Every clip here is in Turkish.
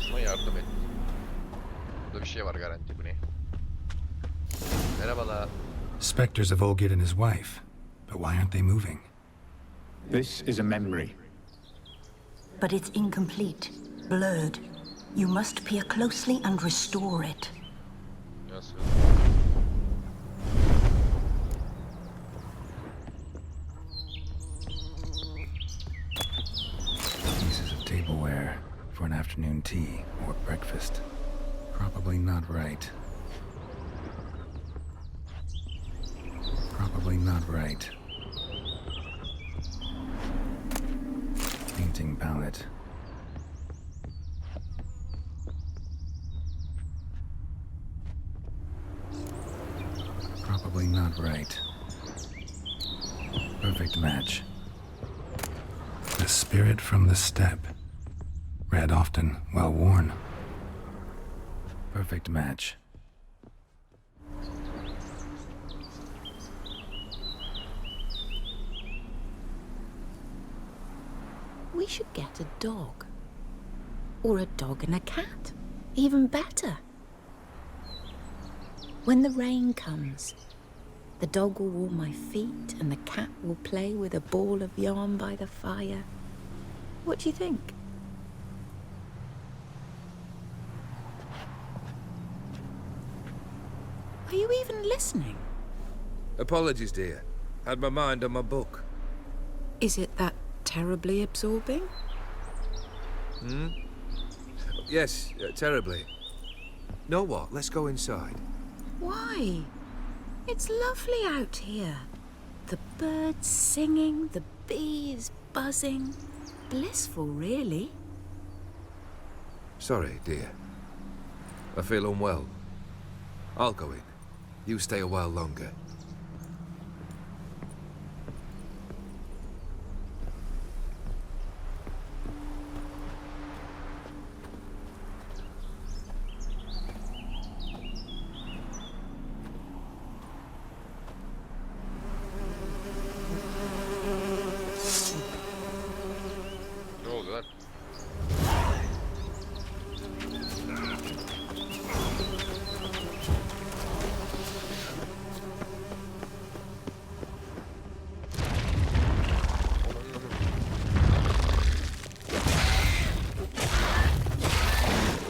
bulmasına yardım et. Burada bir şey var garanti, bu ne? Merhabalar. Spectres of Olgid and his wife. But why aren't they moving? This is a memory. But it's incomplete, blurred. You must peer closely and restore it. Nasıl? Pieces of tableware for an afternoon tea or breakfast. Probably not right. Probably not right. Painting palette. Probably not right. Perfect match. The spirit from the steppe. Read often, well worn. Perfect match. We should get a dog. Or a dog and a cat. Even better. When the rain comes, the dog will warm my feet and the cat will play with a ball of yarn by the fire. What do you think? Are you even listening? Apologies, dear. Had my mind on my book. Is it that terribly absorbing? Yes, terribly. Know what? Let's go inside. Why? It's lovely out here. The birds singing, the bees buzzing. Blissful, really. Sorry, dear. I feel unwell. I'll go in. You stay a while longer. Ne oldu lan?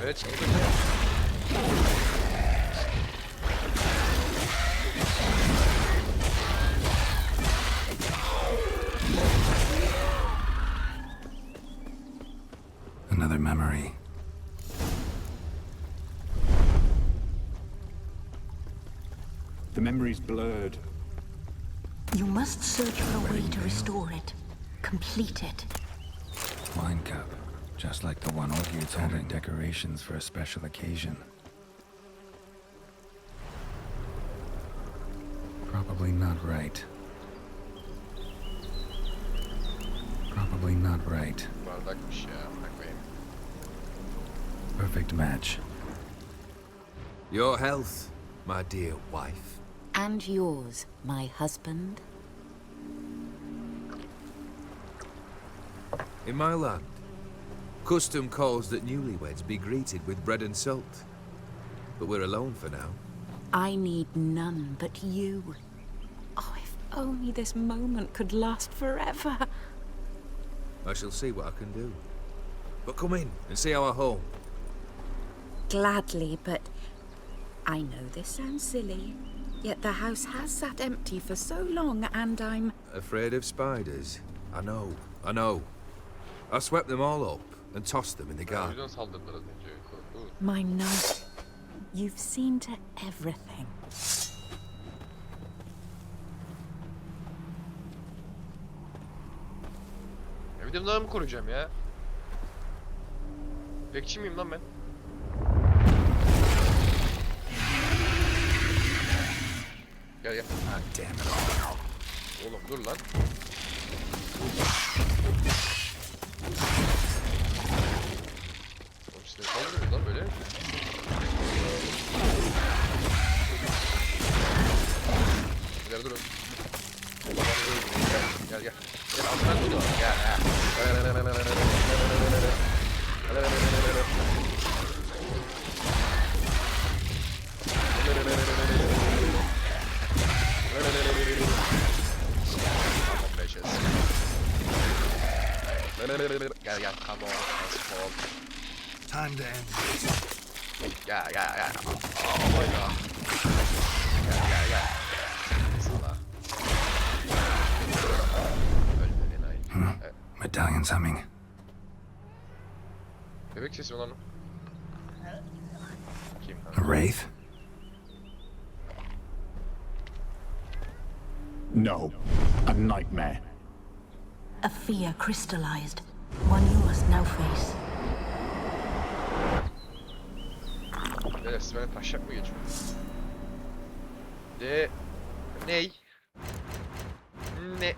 Evet, çıktı. Another memory. The memory's blurred. You must search for a way to restore it. Complete it. Wine cup. Just like the one Olgid's holding. Decorations for a special occasion. Probably not right. Probably not right. Bardakmış ya. Bak benim. Perfect match. Your health, my dear wife. And yours, my husband. In my land, custom calls that newlyweds be greeted with bread and salt. But we're alone for now. I need none but you. Oh, if only this moment could last forever. I shall see what I can do. But come in and see our home. Gladly, but I know this sounds silly, yet the house has sat empty for so long and I'm... Afraid of spiders? I know, I know. I swept them all up and tossed them in the O garden. yüzden saldırdılar az önce. Korku. My knight, you've seen to everything. Ya bir de bunları mı koruyacağım ya? Bekçi miyim lan ben? Gel gel. Ah, damn it. Oğlum dur lan. Oğlum siz ne saldırıyorsunuz lan böyle? Gel durun. Gel gel. Gel altından dur. Gel. Gel gel, come on, transform. Time to end. Gel gel gel. Oh my god. Gel gel. Sana. Ölme enayi. Evet. Medallion's humming. Bebek sesi olan o. Kim A lan? wraith? No. A nightmare. A fear crystallized, one you must now face. Beyler siz bana taşak mı geçiyor? De... Ney? Ne?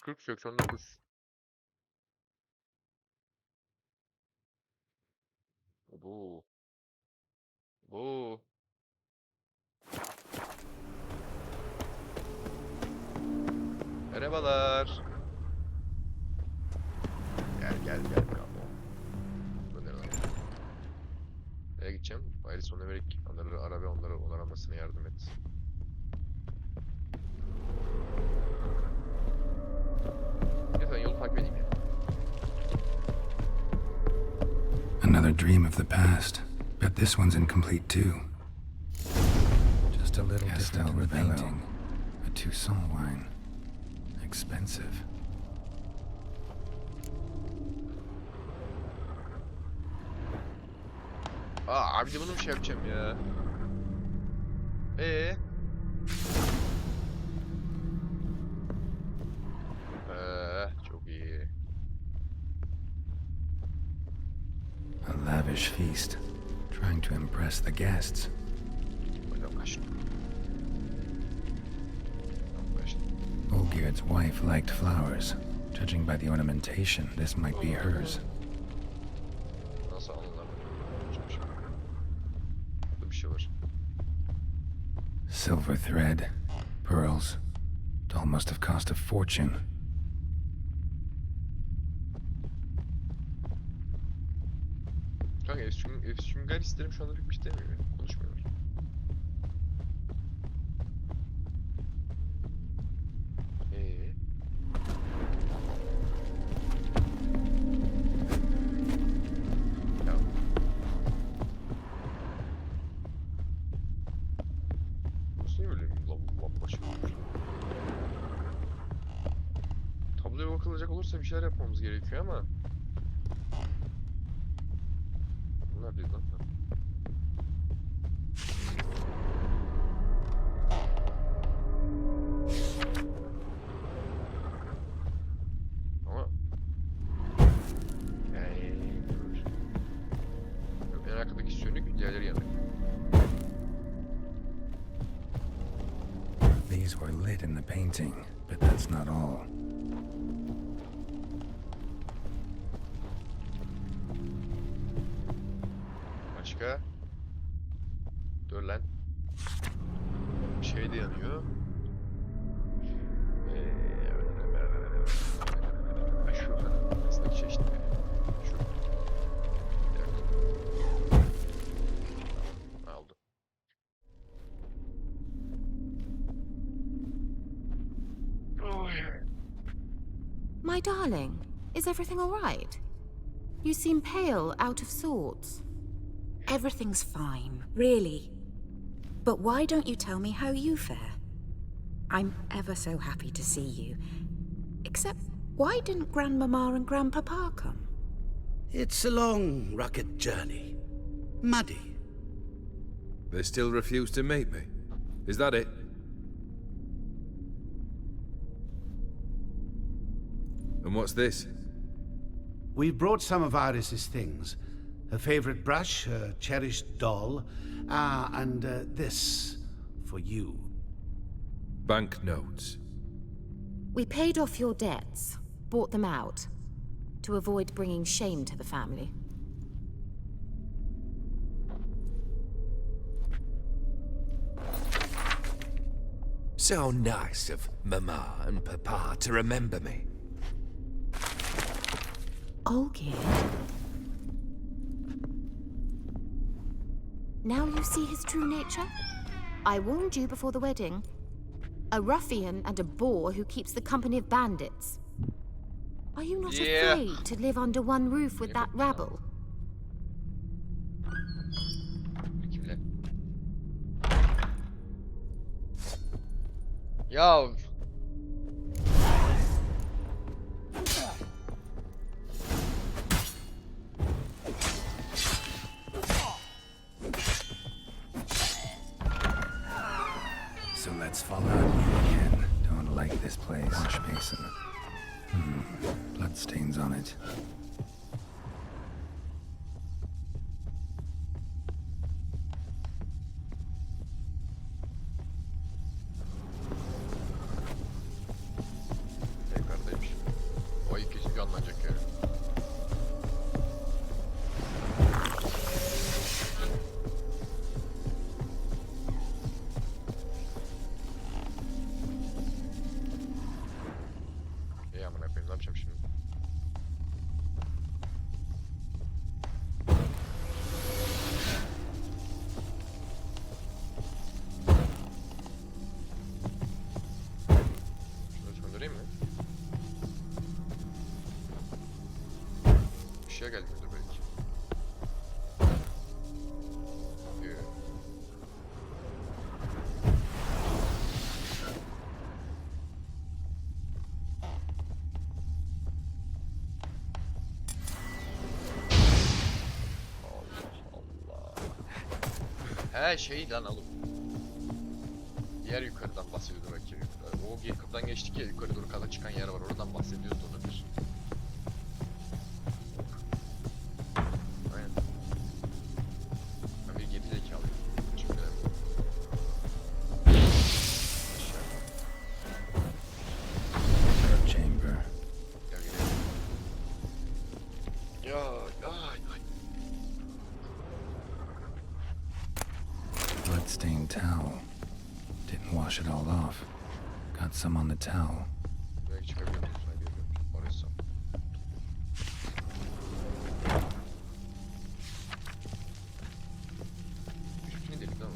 40-89. Bu. Bu. Merhabalar. Gel gel gel. Bu ne lan? Nereye gideceğim? Iris ona vererek onları ara ve onları onaramasına yardım et. Lütfen yolu takip edeyim ya. Another dream of the past. Bet this one's incomplete too. Just a little different with painting. A Toussaint wine. Expensive. Abi de bunu mu şey yapacağım ya? Çok iyi. A lavish feast. Trying to impress the guests. Bakalım kaç. Olgierd's wife liked flowers. Judging by the ornamentation, this might be hers. Nasıl anlamadım? Burada bir şey var. Silver thread, pearls. It all must have cost a fortune. Kanka Sünger isterim şu anda pek bir şey demiyor ya. Konuşmuyorlar. Ya. Nasıl öyle bir lamba şey olmuş? Tabloya bakılacak olursa bir şeyler yapmamız gerekiyor ama bunlar değil lan. Ama en arkadaki sönük, diğerleri yanık. These were lit in the painting, but that's not all. Başka? Dur lan. Şey de yanıyor. Şu aslında şey işte. Şu. Bir dakika. Aldım. My darling, is everything all right? You seem pale, out of sorts. Everything's fine, really. But why don't you tell me how you fare? I'm ever so happy to see you. Except, why didn't Grandmama and Grandpapa come? It's a long, rugged journey. Muddy. They still refuse to meet me. Is that it? And what's this? We've brought some of Iris's things. Her favorite brush, her cherished doll, and this for you. Banknotes. We paid off your debts, bought them out, to avoid bringing shame to the family. So nice of Mama and Papa to remember me. Olgierd. Now you see his true nature? I warned you before the wedding. A ruffian and a boor who keeps the company of bandits. Are you not Yeah. afraid to live under one roof with that rabble? Kimle? Ya So let's follow you again. Don't like this place. Wash basin. Blood stains on it. yukarıdaymış. O ilk kesin canlanacak yani. İyi amına koyayım, ne yapacağım şimdi? Şunu söndüreyim mi? Işığa geldi müdür belki. Yoo. Allah Allah. He şey lan oğlum. Diğer yukarıdan bahsediyordu belki. O kapıdan geçtik ya, yukarı doğru kata çıkan yer var, oradan bahsediyordu olabilir. Aynen. Ben bir geri zekalıyım. Çünkü Third chamber. gel gidelim. Ya ay ay. Bloodstained towel. Didn't wash it all off. Got some on the towel. Belki çıkabiliyor musun? Hadi gidelim. Orası. Üstüne delik lan o.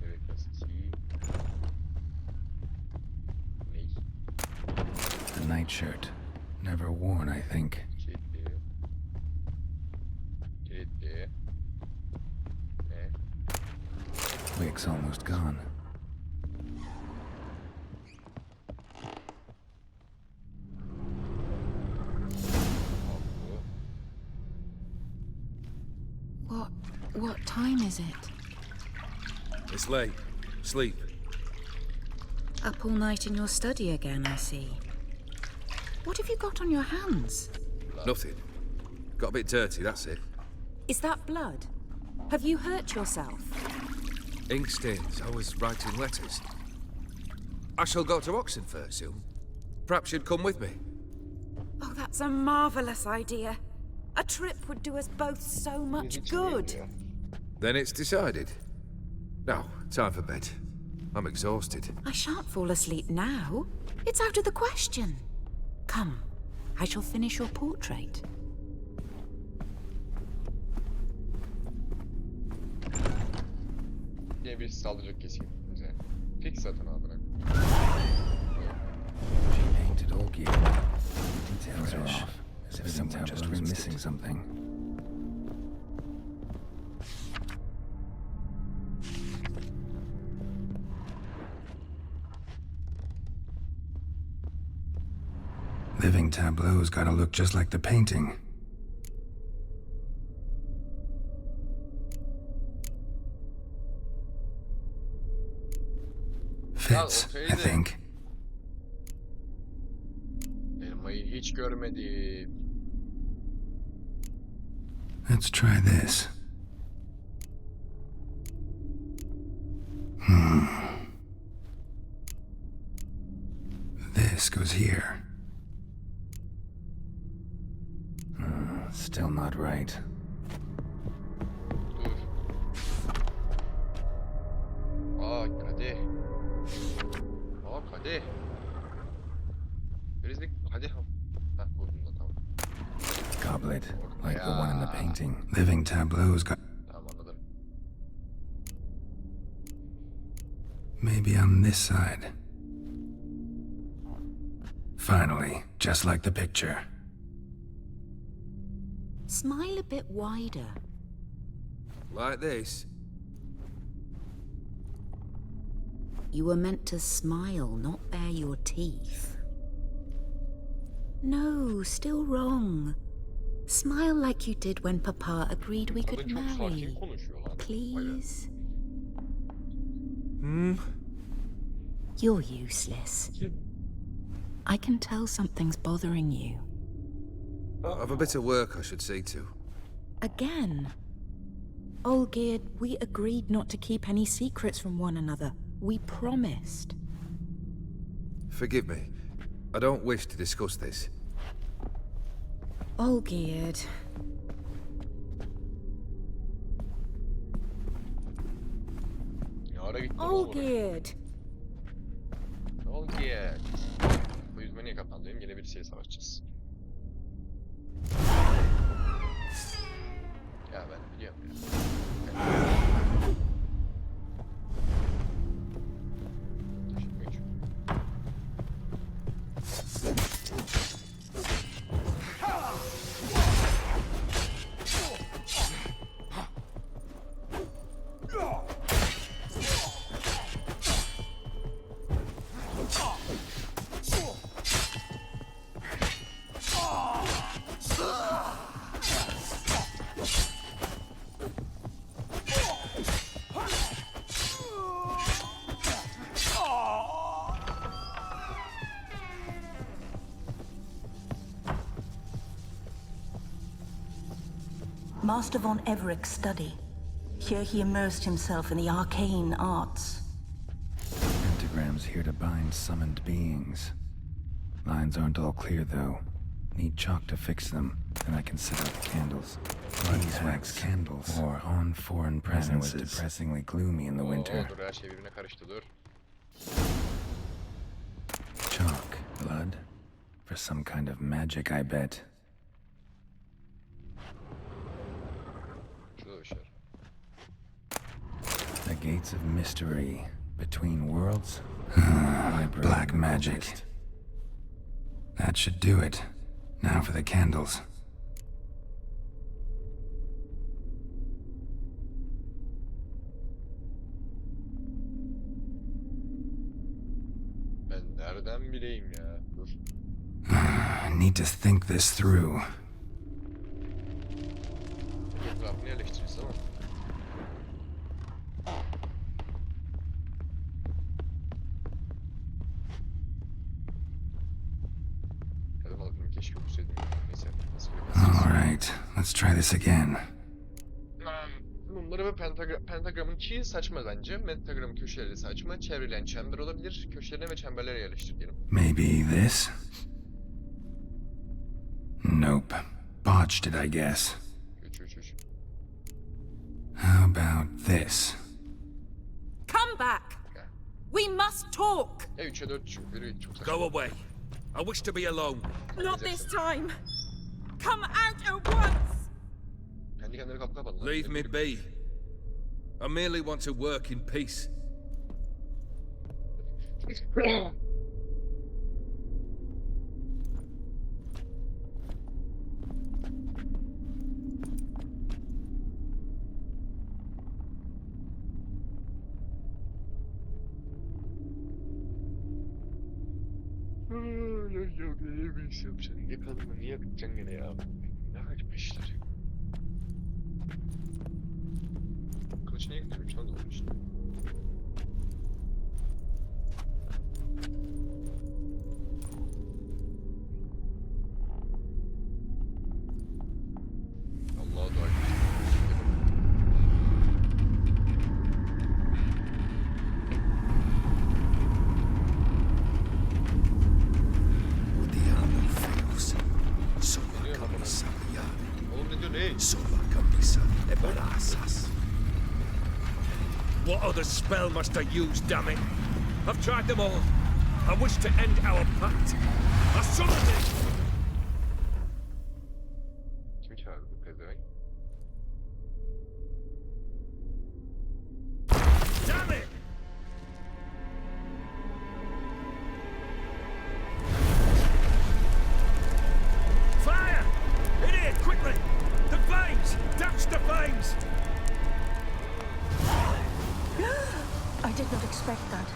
Evet, nasıl ki? Ney? A nightshirt. Never worn, I think. Kilitli. Kilitli. Ne? Wick's almost gone. Al bu. What time is it? It's late. Sleep. Up all night in your study again, I see. What have you got on your hands? Nothing. Got a bit dirty, that's it. Is that blood? Have you hurt yourself? Ink stains. I was writing letters. I shall go to Oxenfurt soon. Perhaps you'd come with me. Oh, that's a marvelous idea. A trip would do us both so much good. Then it's decided. Now, time for bed. I'm exhausted. I shan't fall asleep now. It's out of the question. Come, I shall finish your portrait. Yine birisi saldıracak kesin bize. Fix zaten abi bırak. She painted all gear. Details are off, as if someone just was missing something. Living tableau's gotta look just like the painting. Fits, I think. Elmayı hiç görmedim. Let's try this. This goes here. Still not right. Dur. Hadi. Hadi. Birizlik hadi. Heh, buldum da tamam. Goblet, like the one in the painting. painting. Living tableaus got... Tamam anladım. Maybe on this side. Finally, just like the picture. Smile a bit wider. Like this? You were meant to smile, not bare your teeth. No, still wrong. Smile like you did when Papa agreed we Kadın could çok sakin marry. konuşuyor lan. Please? Hmm? You're useless. I can tell something's bothering you. I've a bit of work I should see to. Again. Olgerd, we agreed not to keep any secrets from one another. We promised. Forgive me. I don't wish to discuss this. Olgerd. Ne ara gitti oğlum oraya? Olgerd. Olgerd. Bu yüzme niye kapandı? Benim yine birisiyle savaşacağız. Ya ben biliyorum ya. Taşınmıyor çünkü. Master von Everett's study. Here he immersed himself in the arcane arts. Pentagrams here to bind summoned beings. Lines aren't all clear, though. Need chalk to fix them, then I can set out the candles. Beeswax candles, or on foreign presences. It was depressingly gloomy in the winter. Dur her şey birbirine karıştı dur. Chalk, blood, for some kind of magic, I bet. Şurada bir şey var. The gates of mystery, between worlds. Black magic. That should do it. Now for the candles. Ben nereden bileyim ya? Dur. I need to think this through. Etrafını yerleştiririz ama. Kadın alıp keşke okusaydım. Neyse. Nasıl All right, let's try this again. Mumları ve pentagramın çiğ saçma bence. Pentagramın köşeleri saçma. Çevrilen çember olabilir. Köşelerine ve çemberlere yerleştir diyelim. Maybe this? Nope. Botched it, I guess. 3. How about this? Come back! We must talk! Ya 3'e 4 çünkü biri çok saçma. Go away. I wish to be alone. Not this time! Come out at once! Kendi kendine kapı kapadı lan. Leave me be. I merely want to work in peace. Yok ne bir iş yapacaksın. Yakalım niye yakacaksın gene ya? Ne acayip işler. Kılıç niye götürmüş lan doğru işte. Allah'a dua et. Odiamo Feus. Sola camisa Oğlum ne diyor ne? Sola camisa e brasas. What other spell must I use, damn it? I've tried them all. I wish to end our pact. I summoned it! Kim çağırdı bu pezevenk? expect that.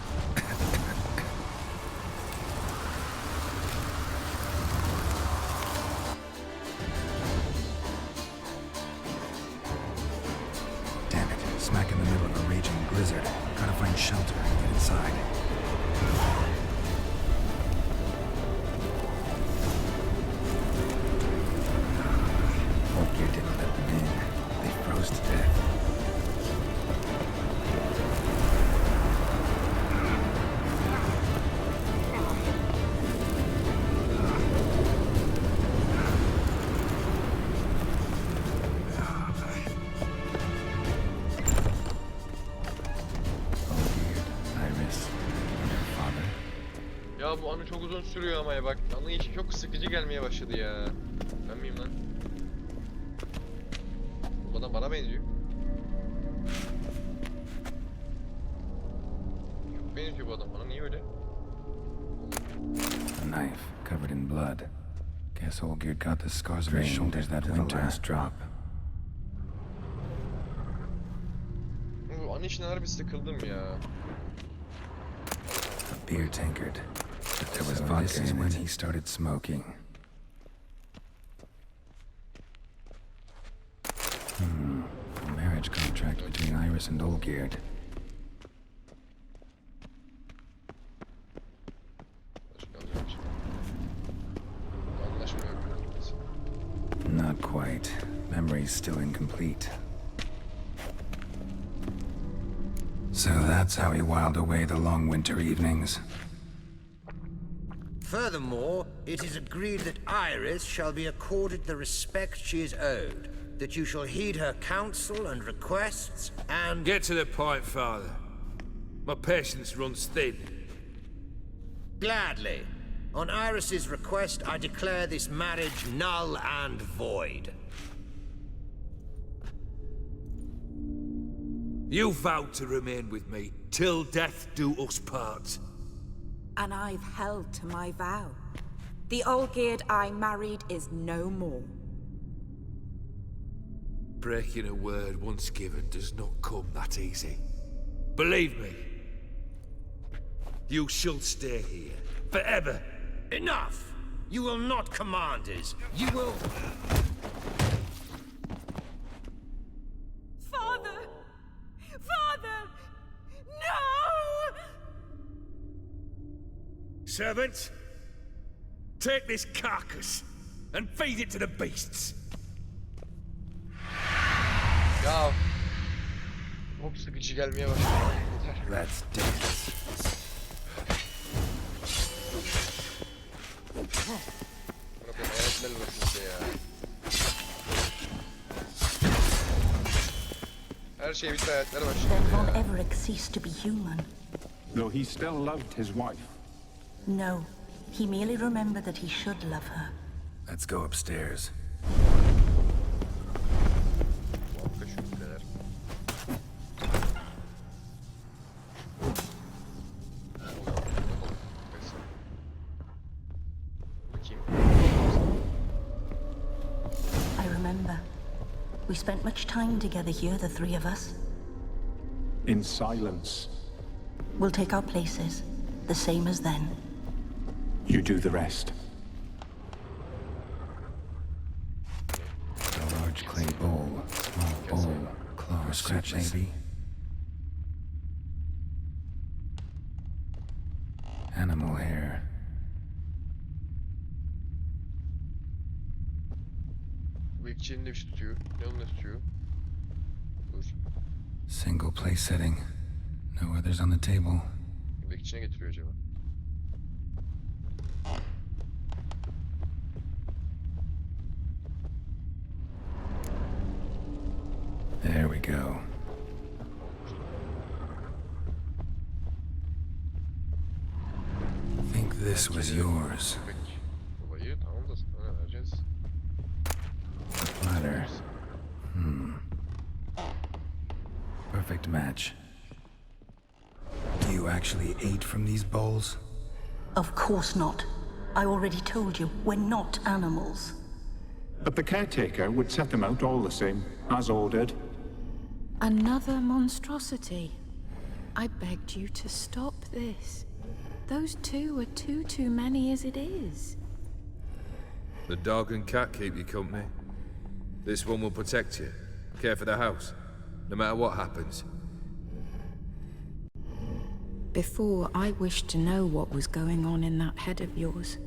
Damn it, smack in the middle of a raging blizzard. Gotta find shelter and get inside. Hope you didn't let them in. They froze to death. Iris, and her father. Ya bu anı çok uzun sürüyor ama ya bak. Anı için çok sıkıcı gelmeye başladı ya. Ben miyim lan? Bu adam bana benziyor. Çok benziyor bu adam bana. Niye öyle? A knife covered in blood. Guess Olgierd got the scars on his shoulders that winter. Last drop. Bu anı işinden harbi sıkıldım ya. A beer tankard. There was vodka in when he started smoking. A marriage contract between Iris and Olgierd. Anlaşma yapıyoruz. Not quite. Memory's still incomplete. So that's how he whiled away the long winter evenings. Furthermore, it is agreed that Iris shall be accorded the respect she is owed, that you shall heed her counsel and requests, and... Get to the point, Father. My patience runs thin. Gladly. On Iris's request, I declare this marriage null and void. You vowed to remain with me till death do us part. And I've held to my vow. The Olgierd I married is no more. Breaking a word once given does not come that easy. Believe me. You shall stay here, forever. Enough! You will not command us. You will... Father! Father! No! Servants, take this carcass and feed it to the beasts. Ya çok sıkıcı gelmeye başladı. Yeter. Let's dance. Bırakın hayatlarla uğraşın ya. Her şey bitti hayatları Then başladı Von ya. Everett ceased to be human. Though he still loved his wife. No, he merely remembered that he should love her. Let's go upstairs. Muhakkak şu ülkeler. Bakayım. I remember. We spent much time together here, the three of us. In silence. We'll take our places, the same as then. You do the rest. A large clay bowl, small bowl, claw scratch maybe. Animal hair. Bu ikçinin de bir şey tutuyor. Ne onu ne tutuyor? Dur. Single place setting. No others on the table. Bu ikçine getiriyor acaba? There we go. Think this was yours. Peki. Babayı tamam da sana vereceğiz. Platter. Perfect match. You actually ate from these bowls? Of course not. I already told you, we're not animals. But the caretaker would set them out all the same, as ordered. Another monstrosity. I begged you to stop this. Those two are too many as it is. The dog and cat keep you company. This one will protect you, care for the house, no matter what happens. Before, I wished to know what was going on in that head of yours.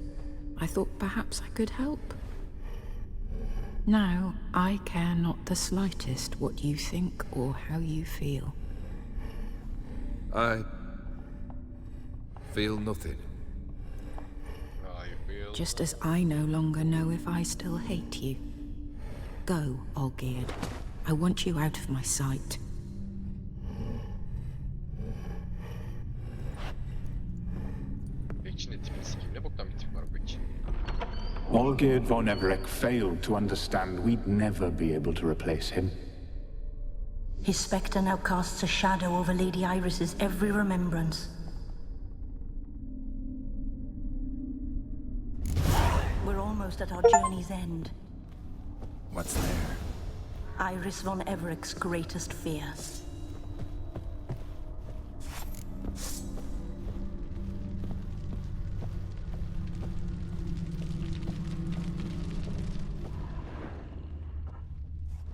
I thought perhaps I could help. Now, I care not the slightest what you think or how you feel. I feel nothing. I feel... Just as I no longer know if I still hate you. Go, Olgierd. I want you out of my sight. Bekçinin tipini sikeyim. Ne boktan bir tip var bu bekçinin? Olgierd von Everec failed to understand we'd never be able to replace him. His spectre now casts a shadow over Lady Iris's every remembrance. We're almost at our journey's end. What's there? Iris von Everec's greatest fear.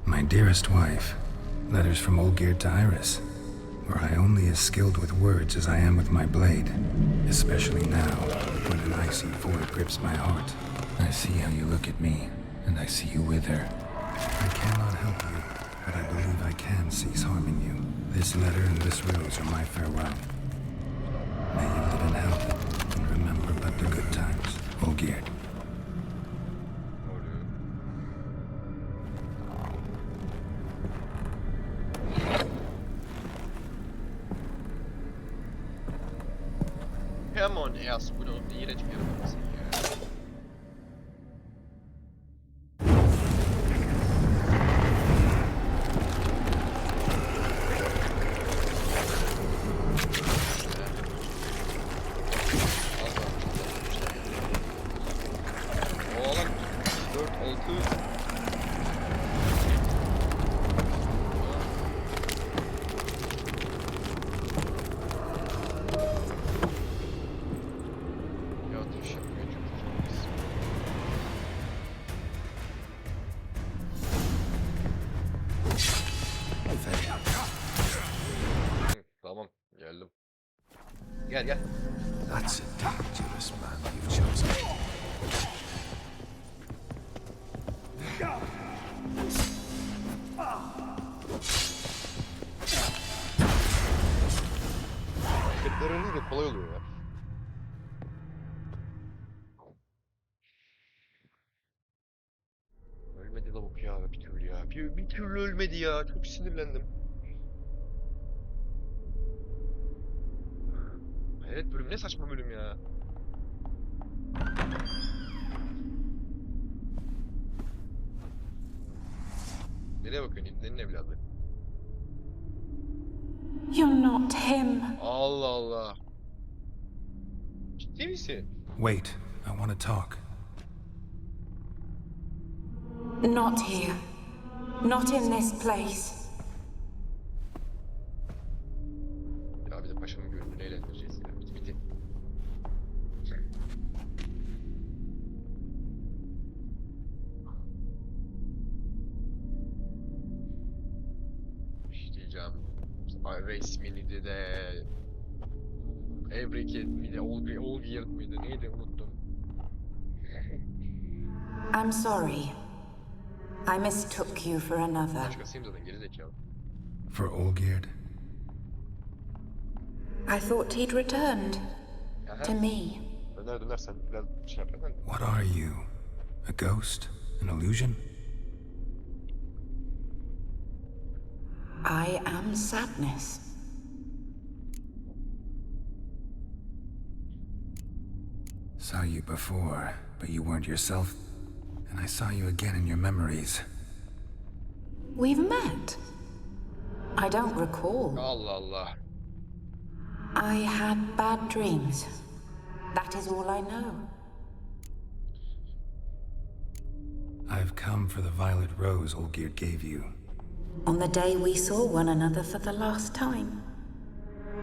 My dearest wife, letters from Olgierd to Iris. Were I only as skilled with words as I am with my blade, especially now, when an icy void grips my heart. I see how you look at me, and I see you with her. I cannot help you, but I believe I can cease harming you. This letter and this rose are my farewell. May you live in health, and remember but the good times, Olgierd. Come on, ass. Bu ne oğlum? Ne iğrenç bir yaratıksın ya. Oğlum 4, 6... Tamam, geldim. Gel gel. That's a dangerous man you've chosen. Hareketler olunca kolay oluyor ya. Ölmedi lavuk ya bir türlü ya. Bir türlü ölmedi ya. Çok sinirlendim. Evet bölüm ne saçma bölüm ya. Nereye bakıyorsun? İbnenin evladı. You're not him. Allah Allah. Ciddi misin? Wait, I want to talk. Not here. Not in this place. Ya bir de paşamın gönlünü eğlendireceğiz ya. Bitti. İşte diyeceğim. Resmini de Evrek'e miydi? Olgierd miydi? Neydi? Unuttum. I'm sorry. I mistook you for another. Başkasıyım zaten gerizekalı. For Olgierd? I thought he'd returned. To me. Döner sen biraz şey yaparsan. What are you? A ghost? An illusion? I am sadness. Saw you before, but you weren't yourself. And I saw you again in your memories. We've met. I don't recall. Allah Allah. I had bad dreams. That is all I know. I've come for the violet rose Olgierd gave you. On the day we saw one another for the last time.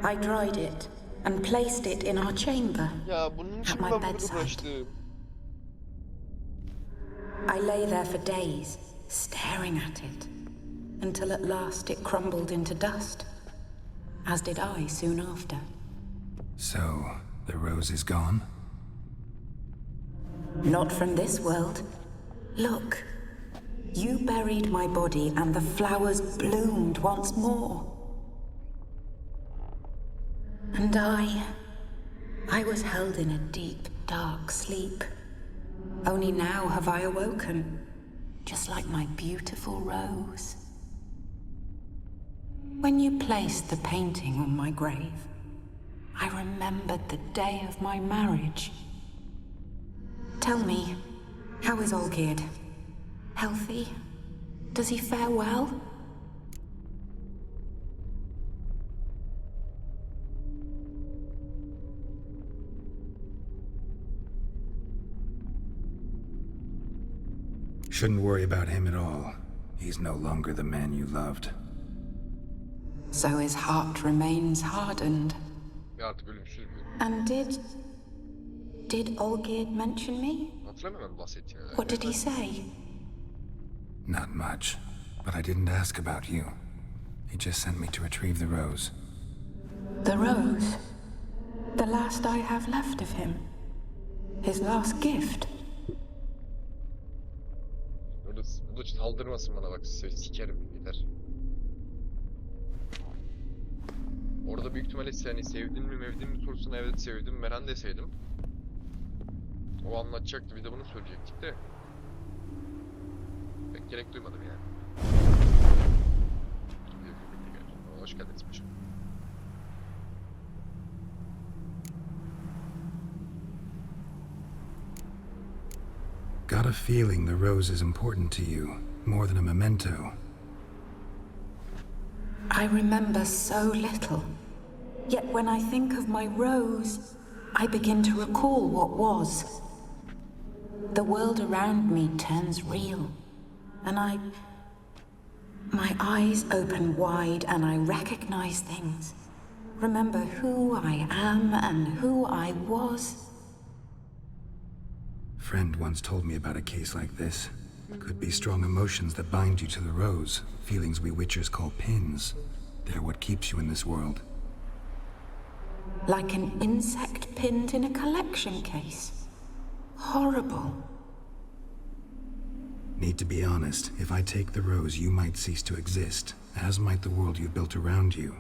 I dried it and placed it in our chamber. Ya bunun için At my ben bunu bedside. uğraştım. I lay there for days, staring at it, until at last it crumbled into dust, as did I soon after. So, the rose is gone? Not from this world. Look, you buried my body and the flowers bloomed once more. And I was held in a deep, dark sleep. Only now have I awoken, just like my beautiful rose. When you placed the painting on my grave, I remembered the day of my marriage. Tell me, how is Olgierd? Healthy? Does he fare well? Shouldn't worry about him at all. He's no longer the man you loved. So his heart remains hardened. Ya artık ölümsüz mü? And did Olgierd mention me? Hatırlamıyorum bahsettiğini. What did he say? Not much, but I didn't ask about you. He just sent me to retrieve the rose. The rose? The last I have left of him? His last gift? Bu da saldırmasın bana bak, sikerim yeter. Orada büyük ihtimalle hani sevdin mi mevdin mi sorusuna evet sevdim, Meran de sevdim. O anlatacaktı, bir de bunu söyleyecektik de. Pek gerek duymadım yani. Hoş geldiniz paşam. Got a feeling the rose is important to you, more than a memento. I remember so little. Yet when I think of my rose, I begin to recall what was. The world around me turns real, and my eyes open wide and I recognize things. Remember who I am and who I was. Friend once told me about a case like this. Could be strong emotions that bind you to the rose, feelings we witchers call pins. They're what keeps you in this world. Like an insect pinned in a collection case. Horrible. Need to be honest, if I take the rose, you might cease to exist, as might the world you built around you.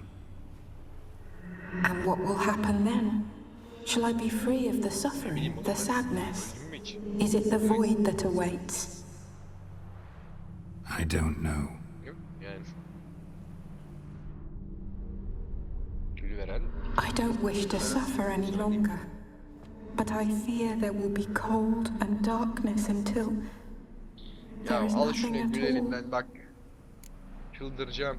And what will happen then? Shall I be free of the suffering, the sadness? Is it the void that awaits? I don't know. Yani. Gülü veren. I don't wish to suffer any longer, but I fear there will be cold and darkness until Ya there is al nothing şunu at Gül all. elinden bak. Çıldıracağım.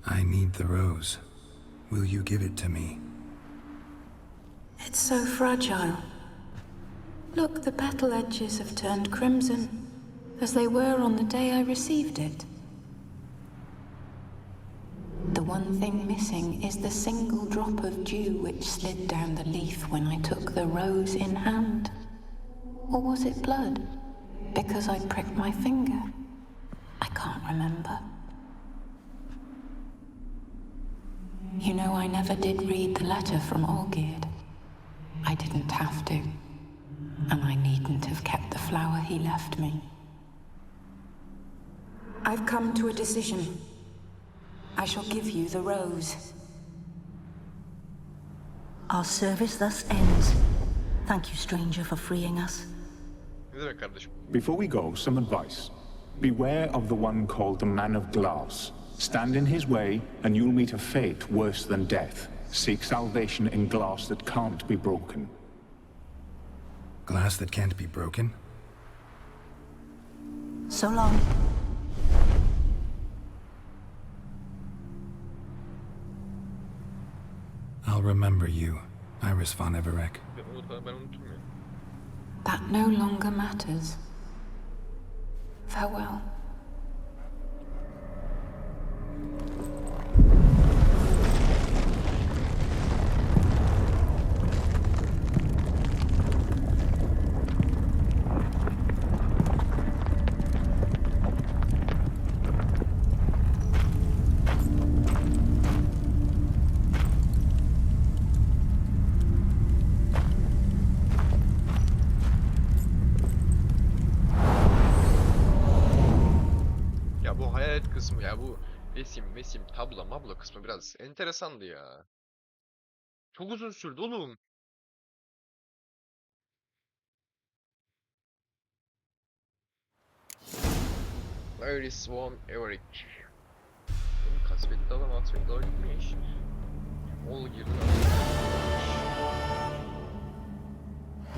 I need the rose. Will you give it to me? It's so fragile. Look, the petal edges have turned crimson, as they were on the day I received it. The one thing missing is the single drop of dew which slid down the leaf when I took the rose in hand. Or was it blood? Because I pricked my finger? I can't remember. You know, I never did read the letter from Olgierd. I didn't have to. And I needn't have kept the flower he left me. I've come to a decision. I shall give you the rose. Our service thus ends. Thank you, stranger, for freeing us. Ne demek kardeşim? Before we go, some advice. Beware of the one called the Man of Glass. Stand in his way, and you'll meet a fate worse than death. Seek salvation in glass that can't be broken. Glass that can't be broken? So long. I'll remember you, Iris von Everek. Ben unuttum ya. That no longer matters. Farewell. işaret kısmı ya, bu resim, tablo, mablo kısmı biraz enteresandı ya. Çok uzun sürdü oğlum. Where is Swan Eric? Oğlum kasvetli adam, hasretli gitmiş. Ol girdi lan.